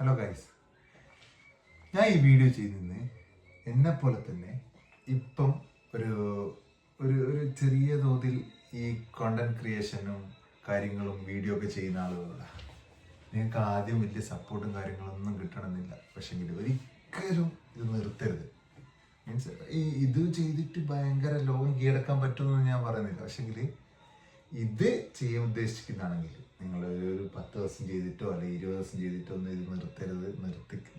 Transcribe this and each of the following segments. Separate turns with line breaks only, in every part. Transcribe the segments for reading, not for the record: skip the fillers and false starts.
Hello guys, ഞാൻ ഈ video ചെയ്യുന്നത് എന്നെപ്പോലെ തന്നെ ഇപ്പം ഒരു ഒരു ഒരു ചെറിയ തോതിൽ ഈ കോണ്ടന്റ് ക്രിയേഷനും കാര്യങ്ങളും വീഡിയോ ഒക്കെ ചെയ്യുന്ന ആളുകളാണ്. നിങ്ങൾക്ക് ആദ്യം വലിയ സപ്പോർട്ടും കാര്യങ്ങളൊന്നും കിട്ടണമെന്നില്ല. പക്ഷെങ്കിൽ ഒരിക്കലും ഇത് നിർത്തരുത്. മീൻസ് ഇത് ചെയ്തിട്ട് ഭയങ്കര ലോകം കീഴടക്കാൻ പറ്റുമെന്ന് ഞാൻ പറയുന്നില്ല. പക്ഷെങ്കിൽ ഇത് ചെയ്യാൻ ഉദ്ദേശിക്കുന്നതാണെങ്കിൽ നിങ്ങൾ ഒരു 10 ദിവസം ചെയ്തിട്ടോ അല്ലെങ്കിൽ 20 ദിവസം ചെയ്തിട്ടോ ഒന്നും ഇത് നിർത്തരുത്.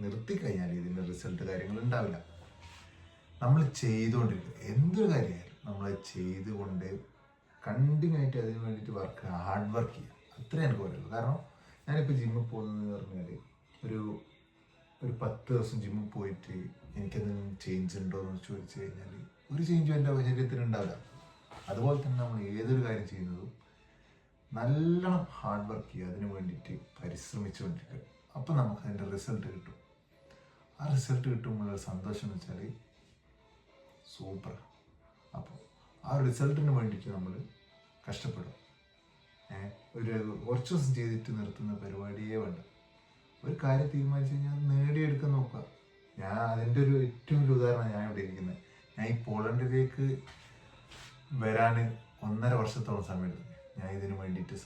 നിർത്തി കഴിഞ്ഞാൽ ഇതിൻ്റെ റിസൾട്ട് കാര്യങ്ങൾ ഉണ്ടാവില്ല. നമ്മൾ ചെയ്തുകൊണ്ടിരിക്കുക എന്തൊരു കാര്യമായാലും നമ്മൾ ചെയ്തുകൊണ്ട് കണ്ടിന്യൂ ആയിട്ട് അതിന് വേണ്ടിയിട്ട് ഹാർഡ് വർക്ക് ചെയ്യുക. അത്രേ എനിക്ക് പറയുള്ളൂ. കാരണം ഞാനിപ്പോൾ ജിമ്മിൽ പോകുന്നതെന്ന് പറഞ്ഞാൽ ഒരു 10 ദിവസം ജിമ്മിൽ പോയിട്ട് എനിക്കെന്തെങ്കിലും ചേഞ്ച് ഉണ്ടോ എന്ന് ചോദിച്ചു കഴിഞ്ഞാൽ ഒരു ചേഞ്ചും എൻ്റെ ശരീരത്തിന് ഉണ്ടാവില്ല. അതുപോലെ തന്നെ നമ്മൾ ഏതൊരു കാര്യം ചെയ്യുന്നതും നല്ലോണം ഹാർഡ് വർക്ക് ചെയ്യുക, അതിന് വേണ്ടിയിട്ട് പരിശ്രമിച്ചുകൊണ്ടിരിക്കുക. അപ്പം നമുക്ക് അതിൻ്റെ റിസൾട്ട് കിട്ടും. ആ റിസൾട്ട് കിട്ടുമ്പോഴുള്ള സന്തോഷം എന്ന് വെച്ചാൽ സൂപ്പർ. അപ്പോൾ ആ റിസൾട്ടിന് വേണ്ടിയിട്ട് നമ്മൾ കഷ്ടപ്പെടും. കുറച്ച് ദിവസം ചെയ്തിട്ട് നിർത്തുന്ന പരിപാടിയേ വേണ്ട. ഒരു കാര്യം തീരുമാനിച്ചു കഴിഞ്ഞാൽ അത് നേടിയെടുക്കാൻ നോക്കുക. ഞാൻ അതിൻ്റെ ഒരു ഏറ്റവും വലിയ ഉദാഹരണം ഞാൻ ഇവിടെ ഇരിക്കുന്നത്. ഞാൻ ഈ പോളണ്ടിലേക്ക് വരാൻ 1.5 വർഷത്തോളം സമയം എടുത്തു. ഞാൻ ഇതിന് വേണ്ടിയിട്ട്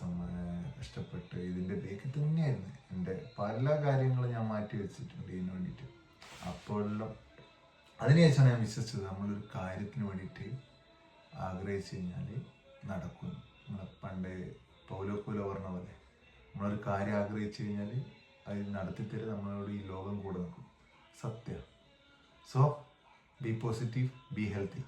കഷ്ടപ്പെട്ട് ഇതിൻ്റെ ബേക്കിൽ തന്നെയായിരുന്നു. എൻ്റെ പല കാര്യങ്ങളും ഞാൻ മാറ്റി വെച്ചിട്ടുണ്ട് ഇതിന് വേണ്ടിയിട്ട്. അപ്പോഴെല്ലാം അതിനുശേഷമാണ് ഞാൻ വിശ്വസിച്ചത് നമ്മളൊരു കാര്യത്തിന് വേണ്ടിയിട്ട് ആഗ്രഹിച്ചു കഴിഞ്ഞാൽ നടക്കും. നമ്മളെ പണ്ട് പൗലോ കൊയ്ലോ പറഞ്ഞ പോലെ നമ്മളൊരു കാര്യം ആഗ്രഹിച്ചു കഴിഞ്ഞാൽ അത് നടത്തിത്തരും, നമ്മളോട് ഈ ലോകം കൂടെ നിൽക്കും. സത്യം. So B positive, be healthy.